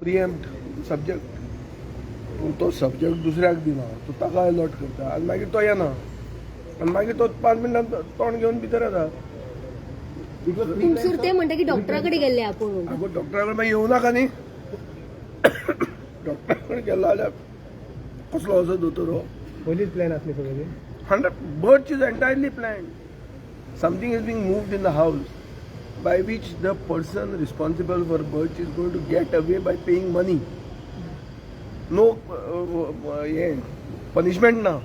प्रिएम्प्ट subject पूण तो subject दुसऱ्याक दिना तो ताका अलॉट करता आनी मागीर तो येना आनी मागीर तो 5 मिनटां तोंड घेवन भितर येता. तुमसूर ते म्हणटा की डॉक्टराकडे गेले आपण. आगो डॉक्टरा कडेन मागीर येवं नाका न्ही. डॉक्टरा कडेन गेलो जाल्यार कसलो असो दोतोर हो. पयलीच प्लॅन आसली सगळी. 100 birds is entirely planned. Something is being moved in the house by which the person responsible for birds is going to get away by paying money. No punishment now.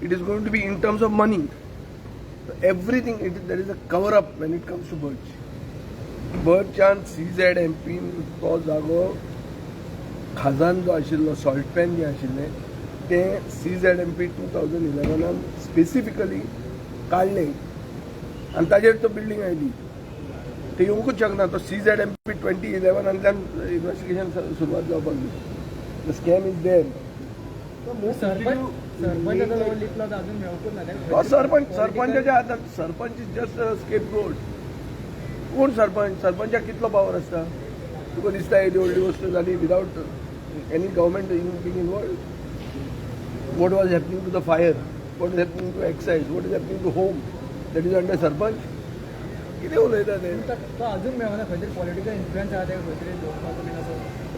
It is going to be in terms of money. So everything, there is a cover up when it comes to birds. Birdchan CZMP तो जागो खजान जो आशिल्लो salt pan जे आशिल्ले ते CZMP 2011 specifically काडले आनी ताजेर तो बिल्डींग आयली. ते येवंकूच शकना. तो CZMP 2011 इन्व्हेस्टिगेशन सुरवात जावपाक जाय. The scam is there. सरपंचाच्या हातांत सरपंच इज जस्ट स्केपगोट. कोण सरपंचाक कितलो पावर आसता? तुका दिसता हेजी व्हडली वस्त जाली without any government being involve. What was happening to the fire? What is happening to excise? What is happening to home? That is under sarpanch. कितें उलयता ते? तो अजून मेळना खंय पॉलिटिकल इन्फ्लुएन्स आहा ते खंय तरी लोकमत बीन असो.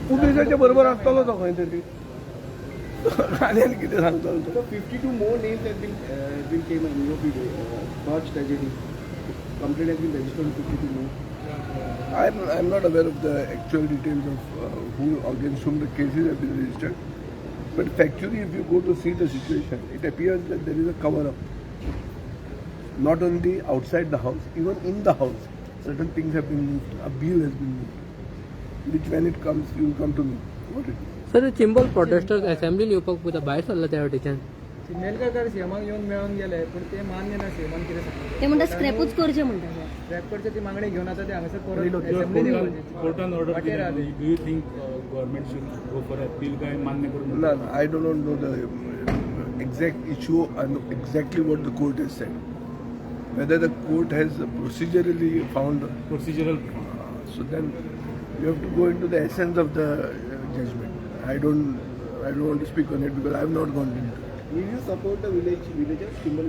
पुलिसाच्या बरोबर आसतलो तो खंय तरी. आनी कितें सांगतलो तो? 52 more names have been came in UOP March tragedy. Complaint has been registered on 52 more. I'm not aware of the actual details of who against whom the cases have been registered. But factually, if you go to see the situation, it appears that there is a cover-up. Not only outside the house, even in the house, certain things have been moved. A bill has been moved, which when it comes, you will come to know what it is. Sir Chimbel protesters असेंब्लीन येवपाक वयता भायर सरला त्या वाटेच्यान. सिग्नलकार सीएमाक येवन मेळोन गेले पण ते मान्य ना. सीएमान कितें सांगता ते म्हणटा स्क्रॅपूच करचे म्हणटा. स्क्रॅप करचे ती मागणी घेवन आता ते हांगासर परत असेंब्लीन कोर्टान ऑर्डर दिली. Do you think government should go for appeal काय मान्य करून? No, I do not know the exact issue and exactly what the court has said. Whether the court has procedurally found, procedural so then you have to go into the essence of the judgment. I don't want to speak on it because I have not gone into it. Will you support the villagers?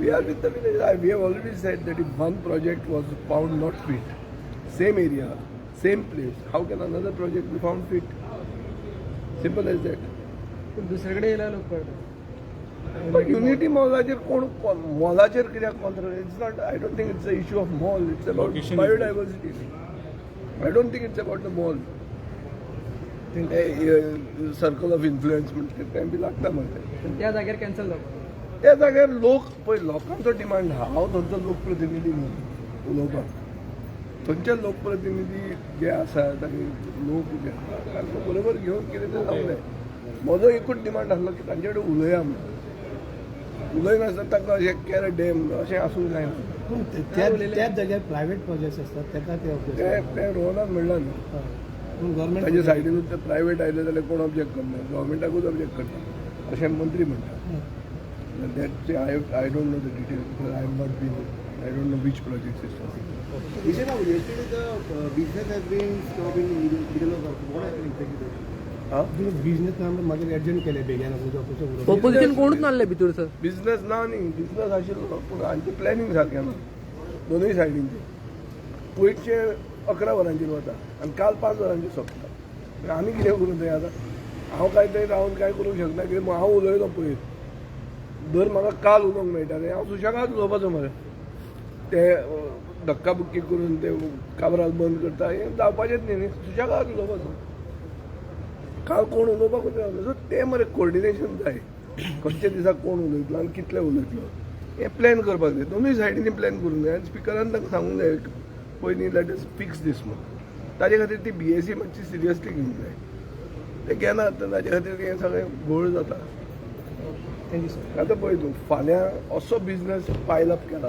We are with the village. We have already said that if one project was found not fit, same area, same place, how can another project be found fit? Simple as that. पण दुसरीकडे येयला लोक पळटा. But unity मॉलाचेर कोण मॉलाचेर कित्याक control? It's not. I don't think it's the issue of mall. It's about Location is biodiversity. I don't think it's about the mall. Circle of influence म्हणजे time बी लागता मग. पण त्या जाग्यार कॅन्सल जावपाक. त्या जाग्यार लोक पळय लोकांचो डिमांड आहा. हांव थंयचो लोकप्रतिनिधी न्हू उलोवपाक. थंयचे लोकप्रतिनिधी जे आसात आनी लोक जे आसा तांकां बरोबर घेवन कितें तें जावंक म्हजो एकूच डिमांड आसलो की तांचे कडेन उलया म्हणून. उलयनासतना तांकां अशें केर डॅम अशें आसूंक जायना. त्याच जाग्यार प्रायव्हेट प्रोजेक्ट्स आसतात तेका ते रोहनाक म्हणला न्हू. गव्हर्नमेंट ताजे सायडीनूच ते प्रायवेट आयले जाल्यार कोण ऑब्जेक्ट करना. गव्हर्मेंटाकूच ऑब्जेक्ट करता अशें मंत्री म्हणटा. That I don't know the details because I have not been. I don't know which projects is talking. Vijay, now yesterday the business has been stopped in middle of work. What happened exactly? Business मागीर adjust केले बेगीन opposition कोणूच नासले भितर sir. Business ना न्ही. Business आशिल्लो पूण हांचे प्लॅनिंग सारकें ना दोनूय सायडींचे. पयरचे 11 वरांचेर वता आनी काल 5 वरांचेर सोंपता. आमी कितें करूं थंय आतां? हांव काय थंय रावन काय करूंक शकना कित्याक हांव उलयलो पयर. दर म्हाका काल उलोवंक मेळटा न्ही हांव सुशेगाद उलोवपाचो मरे. ते धक्काबुक्की करून ते कामराज बंद करता हें जावपाचेंच न्ही. सुशेगाद उलोवपाचो. काल कोण उलोवपाकूच रावलो. सो ते मरे कोर्डिनेशन जाय. खंयच्या दिसा कोण उलयतलो आनी कितले उलयतलो हें प्लॅन करपाक जाय. दोनूय सायडींनी प्लॅन करूंक जाय आनी स्पिकरान तांकां सांगूंक जाय पयलीं लेट अस फिक्स दीस म्हणून. ताजे खातीर ती BSc मातशी सिरियसली घेवंक जाय. ते घेनात ताजे खातीर हें सगळें घोळ जाता. आतां पळय तूं फाल्यां असो बिझनस पायल अप केला.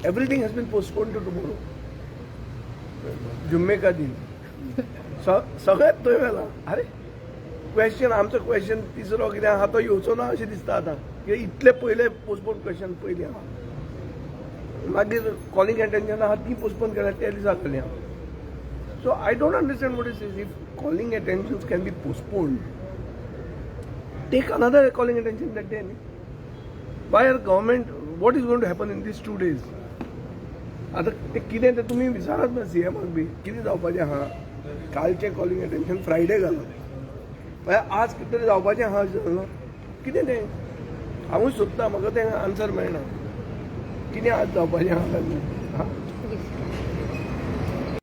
Everything has been postpone to tomorrow. जुम्मे का दिन सगळ्यात थंय व्हेला. अरे क्वेश्चन आमचो क्वेश्चन तिसरो कितें आहा तो येवचो ना अशें दिसता आतां. कित्याक इतले पयले पोस्टपोन क्वेश्चन पयलीं आहा. मागीर कॉलिंग अटेंशन आहा ती पोस्टपोन केल्या त्या दिसा केली हांव. So I don't understand what is if calling attentions can be postponed, take another calling attention that day. Why are government, what is going to happen in these 2 days? आता ते कितें तें तुमी विचारात ना सीएमाक बी कितें जावपाचें आहा. कालचें कॉलिंग अटेंशन फ्रायडे घालप म्हळ्यार आज कितें तरी जावपाचें आहा कितें तें हांवूय सोदतां म्हाका तें आन्सर मेळना कितें आज जावपाचें आहा